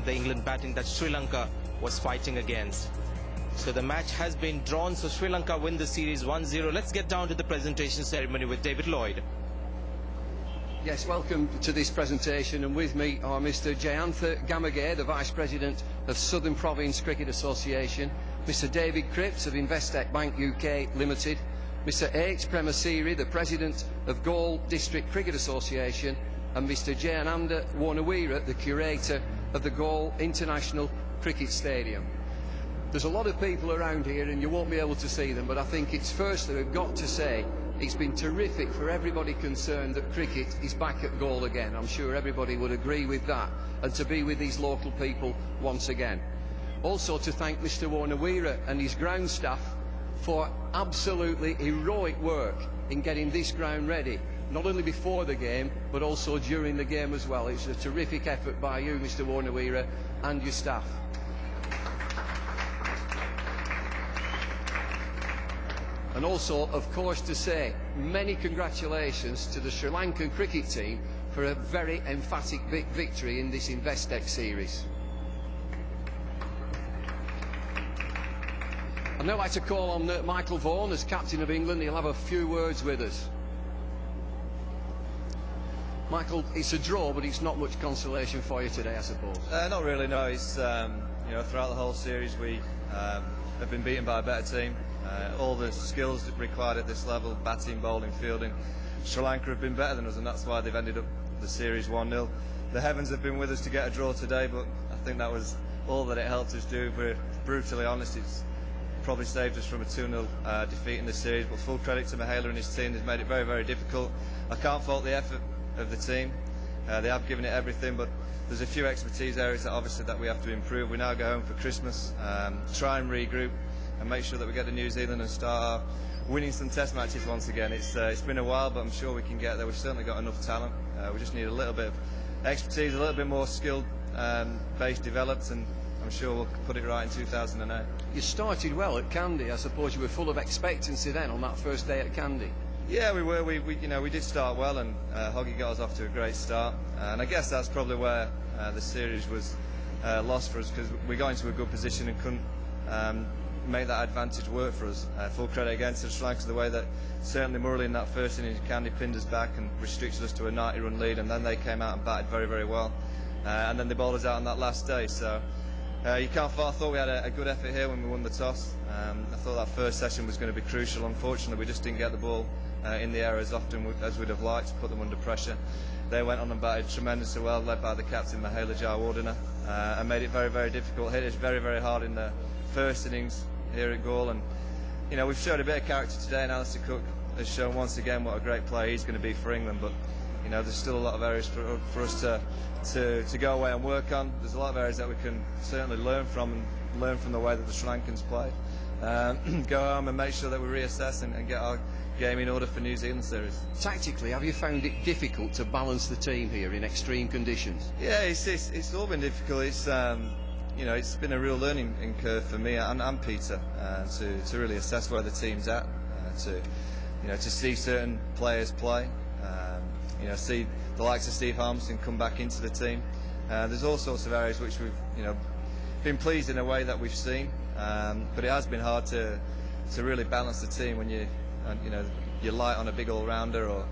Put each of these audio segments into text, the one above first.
the England batting that Sri Lanka was fighting against. So the match has been drawn, so Sri Lanka win the series 1-0. Let's get down to the presentation ceremony with David Lloyd. Yes, welcome to this presentation, and with me are Mr Jayantha Gamage, the Vice President of Southern Province Cricket Association, Mr David Cripps of Investec Bank UK Limited, Mr H. Premasiri, the President of Galle District Cricket Association, and Mr Jayananda Warnawira, the Curator of the Galle International Cricket Stadium. There's a lot of people around here and you won't be able to see them, but I think it's firstly we've got to say it's been terrific for everybody concerned that cricket is back at Galle again. I'm sure everybody would agree with that, and to be with these local people once again. Also to thank Mr Warnawira and his ground staff for absolutely heroic work in getting this ground ready, not only before the game but also during the game as well. It's a terrific effort by you, Mr Warnawira, and your staff. And also, of course, to say many congratulations to the Sri Lankan cricket team for a very emphatic victory in this Investec series. I'd now like to call on Michael Vaughan as captain of England. He'll have a few words with us. Michael, it's a draw, but it's not much consolation for you today, I suppose. Not really, no. It's you know, throughout the whole series we have been beaten by a better team. All the skills required at this level, batting, bowling, fielding, Sri Lanka have been better than us, and that's why they've ended up the series 1-0. The heavens have been with us to get a draw today, but I think that was all that it helped us do. If we're brutally honest, it's probably saved us from a 2-0 defeat in the series, but full credit to Mahela and his team. They've made it very, very difficult. I can't fault the effort of the team. They have given it everything, but there's a few expertise areas that obviously that we have to improve. We now go home for Christmas, try and regroup and make sure that we get to New Zealand and start winning some test matches once again. It's been a while, but I'm sure we can get there. We've certainly got enough talent. We just need a little bit of expertise, a little bit more skill base developed, and I'm sure we'll put it right in 2008. You started well at Kandy. I suppose you were full of expectancy then on that first day at Kandy. Yeah, we were. We did start well, and Hoggy got us off to a great start. And I guess that's probably where the series was lost for us, because we got into a good position and couldn't make that advantage work for us. Full credit again to the Sri Lankans, the way that certainly Murali in that first innings, Kandy pinned us back and restricted us to a 90-run lead, and then they came out and batted very, very well. And then they bowled us out on that last day. So you can't fault. I thought we had a good effort here when we won the toss. I thought that first session was going to be crucial. Unfortunately, we just didn't get the ball in the air as often as we'd have liked to put them under pressure. They went on and batted tremendously well, led by the captain Mahela Jayawardena, and made it very, very difficult. Hit us very, very hard in the first innings here at Galle, and you know, we've showed a bit of character today, and Alistair Cook has shown once again what a great player he's going to be for England. But you know, there's still a lot of areas for us to go away and work on. There's a lot of areas that we can certainly learn from, and learn from the way that the Sri Lankans played. Go home and make sure that we reassess and get our game in order for New Zealand series. Tactically, have you found it difficult to balance the team here in extreme conditions? Yeah, it's all been difficult. It's you know, it's been a real learning curve for me and Peter to really assess where the team's at, to see certain players play, you know, see the likes of Steve Harmison come back into the team. There's all sorts of areas which we've been pleased in a way that we've seen, but it has been hard to really balance the team when you're light on a big all-rounder or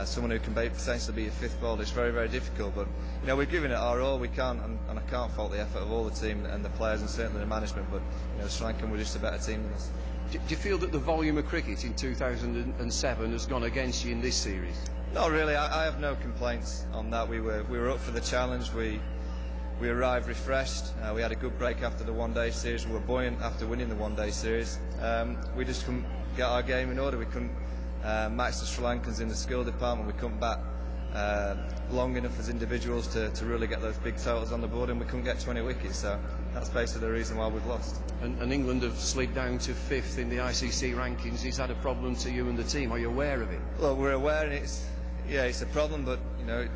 someone who can potentially be your fifth bowler. It's very, very difficult, but you know, we've given it our all. We can't, and I can't fault the effort of all the team and the players and certainly the management. But you know, Sri Lanka were just a better team than us. Do you feel that the volume of cricket in 2007 has gone against you in this series? Not really. I have no complaints on that. We were up for the challenge. We arrived refreshed. We had a good break after the one-day series. We were buoyant after winning the one-day series. We just couldn't get our game in order. We couldn't match the Sri Lankans in the skill department. We couldn't bat long enough as individuals to really get those big totals on the board, and we couldn't get 20 wickets. So that's basically the reason why we've lost. And England have slid down to 5th in the ICC rankings. Is that a problem to you and the team? Are you aware of it? Well, we're aware, and it's a problem, but you know,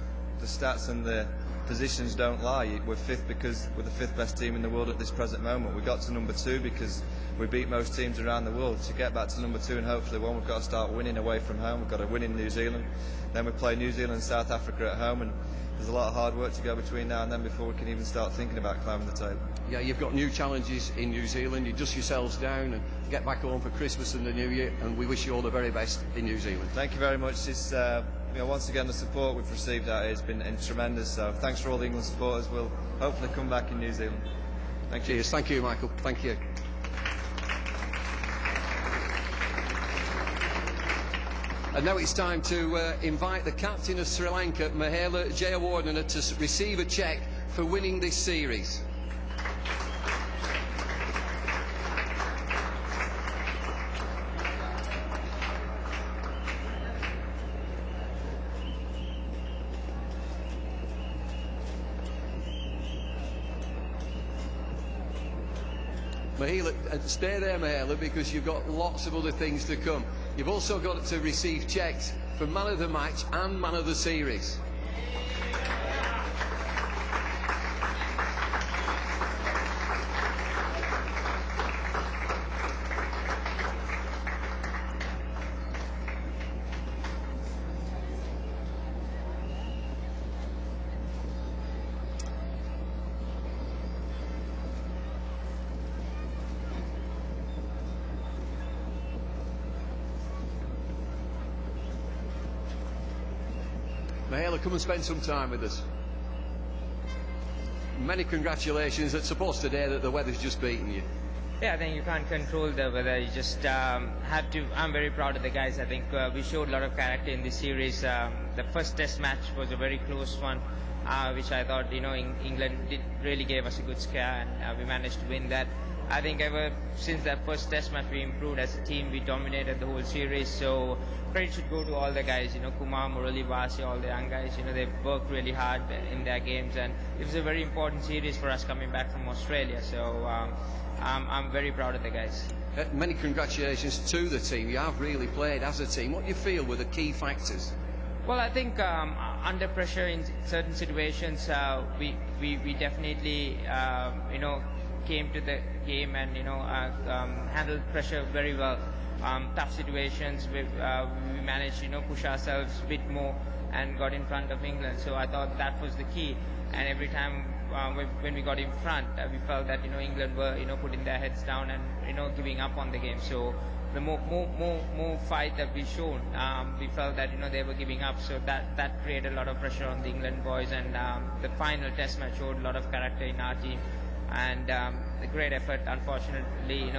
the stats and the positions don't lie. We're fifth because we're the fifth best team in the world at this present moment. We got to number 2 because we beat most teams around the world. To get back to number 2 and hopefully one, we've got to start winning away from home. We've got to win in New Zealand. Then we play New Zealand and South Africa at home, and there's a lot of hard work to go between now and then before we can even start thinking about climbing the table. Yeah, you've got new challenges in New Zealand. You dust yourselves down and get back home for Christmas and the New Year, and we wish you all the very best in New Zealand. Thank you very much. It's, once again, the support we've received out here has been tremendous. So thanks for all the England supporters. We'll hopefully come back in New Zealand. Thank you. Cheers. Thank you, Michael. Thank you. And now it's time to invite the captain of Sri Lanka, Mahela Jayawardena, to receive a cheque for winning this series. Mahela, stay there, Mahela, because you've got lots of other things to come. You've also got to receive cheques for man of the match and man of the series. Mahela, come and spend some time with us. Many congratulations. It's supposed today that the weather's just beaten you. Yeah, I think you can't control the weather. You just have to. I'm very proud of the guys. I think we showed a lot of character in this series. The first test match was a very close one, which I thought, England really gave us a good scare, and we managed to win that. I think ever since that first test match, we improved as a team. We dominated the whole series. So credit should go to all the guys. Kumar, Murali, Vasi, all the young guys. They worked really hard in their games, and it was a very important series for us coming back from Australia. So I'm very proud of the guys. Many congratulations to the team. You have really played as a team. What do you feel were the key factors? Well, I think under pressure in certain situations, we definitely came to the game and handled pressure very well. Tough situations, we managed push ourselves a bit more and got in front of England. So I thought that was the key. And every time when we got in front, we felt that England were putting their heads down and giving up on the game. So the more fight that we shown, we felt that they were giving up. So that created a lot of pressure on the England boys. And the final test match showed a lot of character in our team. And the great effort, unfortunately,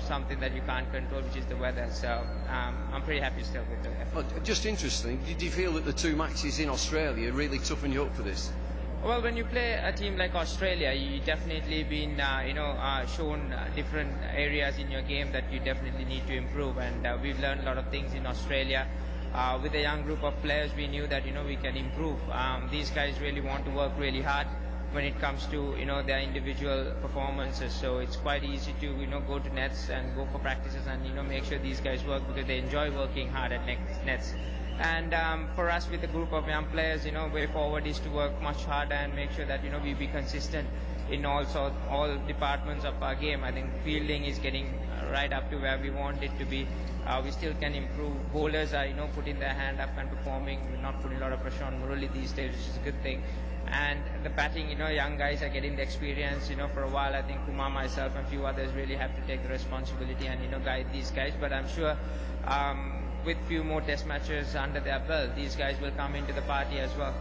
something that you can't control, which is the weather. So I'm pretty happy still with the effort. Well, just interesting, did you feel that the 2 matches in Australia really toughened you up for this? Well, when you play a team like Australia, you definitely been shown different areas in your game that you definitely need to improve, and we've learned a lot of things in Australia. With a young group of players, we knew that we can improve. These guys really want to work really hard when it comes to their individual performances. So it's quite easy to go to nets and go for practices and make sure these guys work, because they enjoy working hard at nets. And for us, with a group of young players, way forward is to work much harder and make sure that we be consistent in all departments of our game. I think fielding is getting right up to where we want it to be. We still can improve. Bowlers are putting their hand up and performing. We're not putting a lot of pressure on Murali these days, which is a good thing. And the batting, young guys are getting the experience. For a while, I think Kumar, myself, and a few others really have to take the responsibility and guide these guys. But I'm sure with few more test matches under their belt, these guys will come into the party as well.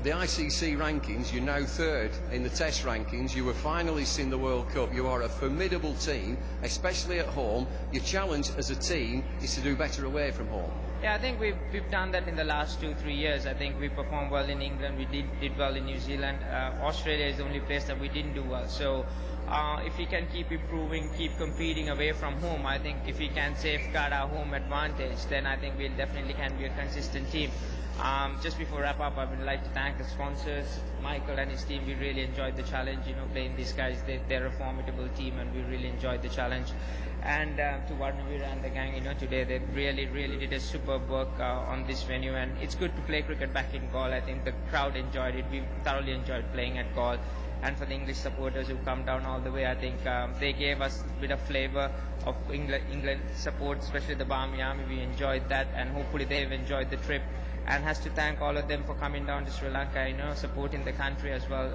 The ICC rankings, you're now 3rd in the test rankings. You were finalists in the World Cup. You are a formidable team, especially at home. Your challenge as a team is to do better away from home. Yeah, I think we've done that in the last 2-3 years. I think we performed well in England. We did well in New Zealand. Australia is the only place that we didn't do well. So if we can keep improving, keep competing away from home, I think if we can safeguard our home advantage, then I think we definitely can be a consistent team. Just before wrap up, I would like to thank the sponsors, Michael and his team. We really enjoyed the challenge, playing these guys. They're a formidable team, and we really enjoyed the challenge. And to Varnavira and the gang, today they really did a superb work on this venue, and it's good to play cricket back in Galle. I think the crowd enjoyed it. We thoroughly enjoyed playing at Galle. And for the English supporters who come down all the way, I think they gave us a bit of flavour of England support, especially the Barmy Army. We enjoyed that, and hopefully they've enjoyed the trip. And has to thank all of them for coming down to Sri Lanka, supporting the country as well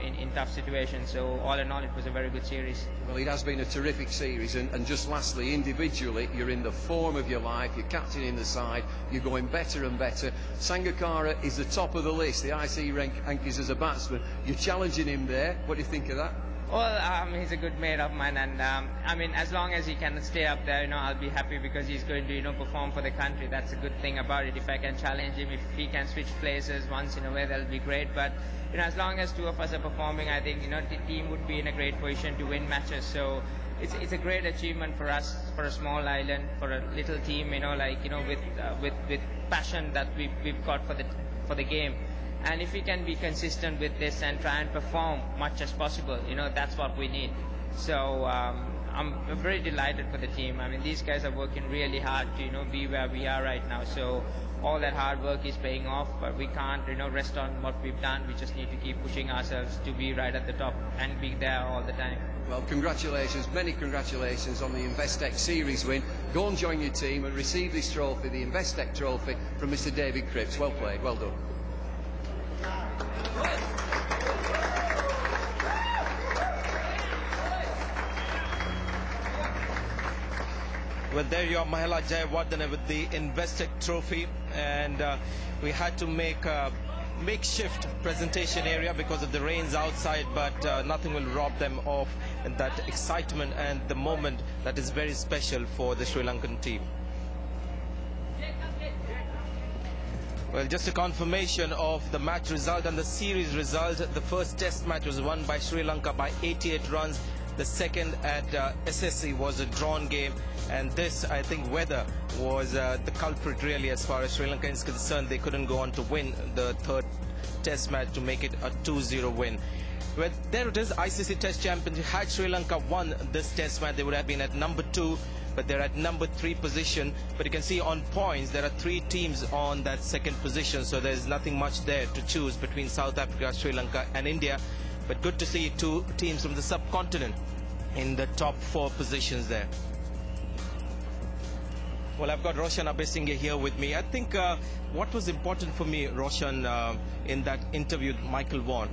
in tough situations. So all in all, it was a very good series. Well, it has been a terrific series, and just lastly, individually, you're in the form of your life, you're captaining the side, you're going better and better. Sangakkara is the top of the list, the IC rankings as a batsman. You're challenging him there. What do you think of that? Well, he's a good mate of mine, and as long as he can stay up there, I'll be happy, because he's going to, perform for the country. That's a good thing about it. If I can challenge him, if he can switch places once in a way, that'll be great. But as long as two of us are performing, I think the team would be in a great position to win matches. So it's a great achievement for us, for a small island, for a little team, with passion that we've got for the game. And if we can be consistent with this and try and perform much as possible, that's what we need. So I'm very delighted for the team. These guys are working really hard to, be where we are right now. So all that hard work is paying off, but we can't, rest on what we've done. We just need to keep pushing ourselves to be right at the top and be there all the time. Well, congratulations, many congratulations on the Investec Series win. Go and join your team and receive this trophy, the Investec Trophy, from Mr. David Cripps. Well played, well done. Well, there you are, Mahela Jayawardene with the Investec Trophy, and we had to make a makeshift presentation area because of the rains outside, but nothing will rob them of that excitement and the moment that is very special for the Sri Lankan team. Well, just a confirmation of the match result and the series result. The first test match was won by Sri Lanka by 88 runs. The second at SSC was a drawn game, and this, I think, weather was the culprit really as far as Sri Lanka is concerned. They couldn't go on to win the third test match to make it a 2-0 win. Well, there it is, ICC Test Championship. Had Sri Lanka won this test match, they would have been at number 2, but they're at number 3 position. But you can see on points, there are 3 teams on that second position, so there's nothing much there to choose between South Africa, Sri Lanka and India. But good to see 2 teams from the subcontinent in the top 4 positions there. Well, I've got Roshan Abesinghe here with me. I think what was important for me, Roshan, in that interview with Michael Vaughan,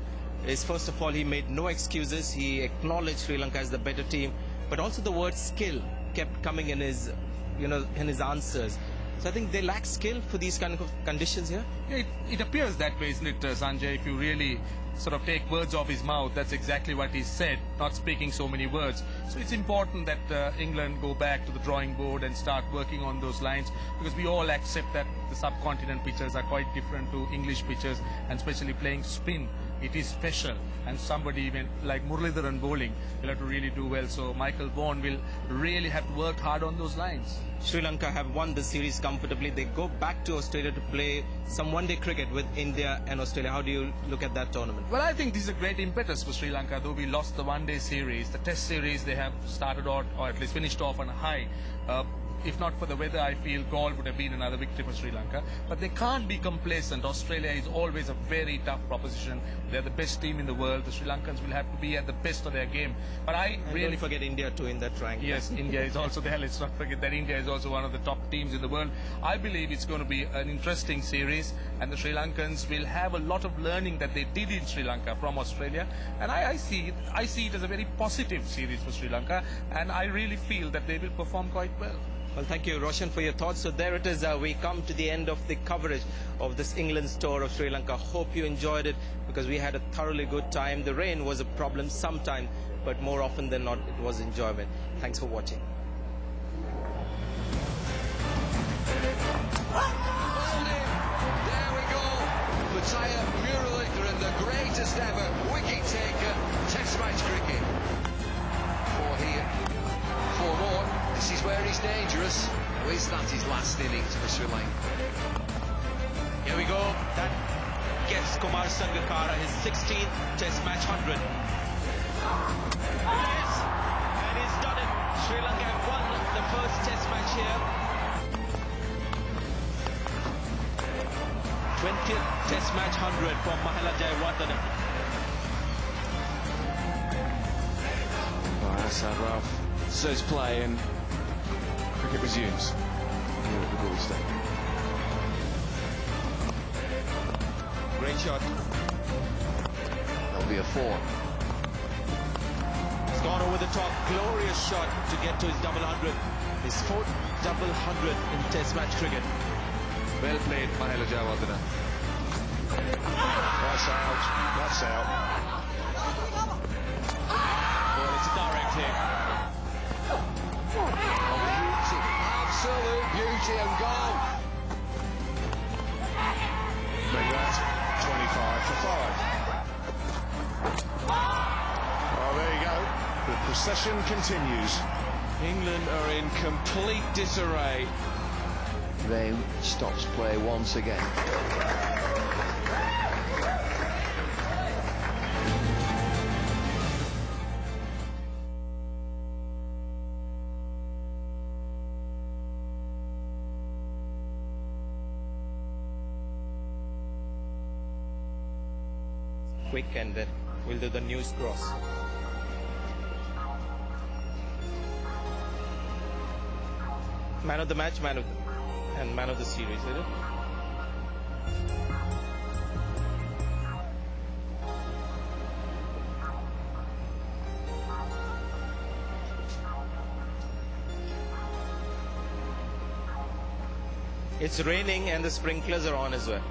is first of all, he made no excuses. He acknowledged Sri Lanka as the better team, but also the word skill kept coming in his, in his answers. So I think they lack skill for these kind of conditions here. Yeah, it appears that way, isn't it, Sanjay? If you really sort of take words off his mouth, that's exactly what he said, not speaking so many words. So it's important that England go back to the drawing board and start working on those lines, because we all accept that the subcontinent pitches are quite different to English pitches, and especially playing spin. It is special, and somebody even like Muralidharan bowling will have to really do well. So Michael Vaughan will really have to work hard on those lines. Sri Lanka have won the series comfortably. They go back to Australia to play some one-day cricket with India and Australia. How do you look at that tournament? Well, I think this is a great impetus for Sri Lanka. Though we lost the one-day series, the test series they have started out, or at least finished off on a high. If not for the weather, I feel Galle would have been another victory for Sri Lanka. But they can't be complacent. Australia is always a very tough proposition. They're the best team in the world. The Sri Lankans will have to be at the best of their game. But don't forget India too in that triangle. Yes, India is also there. Let's not forget that India is also one of the top teams in the world. I believe it's going to be an interesting series, and the Sri Lankans will have a lot of learning that they did in Sri Lanka from Australia. And I see it as a very positive series for Sri Lanka, and I really feel that they will perform quite well. Well, thank you, Roshan, for your thoughts. So there it is. We come to the end of the coverage of this England's tour of Sri Lanka. Hope you enjoyed it, because we had a thoroughly good time. The rain was a problem sometimes, but more often than not, it was enjoyment. Thanks for watching. There we go. Matthias Muralidharan, the greatest ever wicket taker, Test match cricket. 4 here, 4 more. This is where he's dangerous. Or is that his last innings for Sri Lanka? Here we go. That gets Kumar Sangakkara his 16th Test match 100. Yes, and he's done it. Sri Lanka have won the first Test match here. 20th Test match 100 from Mahela Jayawardene. Right, that's how Ralph says play, and cricket resumes here at the doorstep. Great shot. That'll be a 4. He's gone over the top. Glorious shot to get to his double 100. His 4th double 100 in Test match cricket. Well played, Mahela Jayawardene. That's out. That's out. Well, it's a direct hit. Beauty. Absolute beauty and goal. Make that 25 for 5. Oh, there you go. The procession continues. England are in complete disarray. They stops play once again. Quick, and then we'll do the news cross. Man of the match, man of the series, is it? It's raining and the sprinklers are on as well.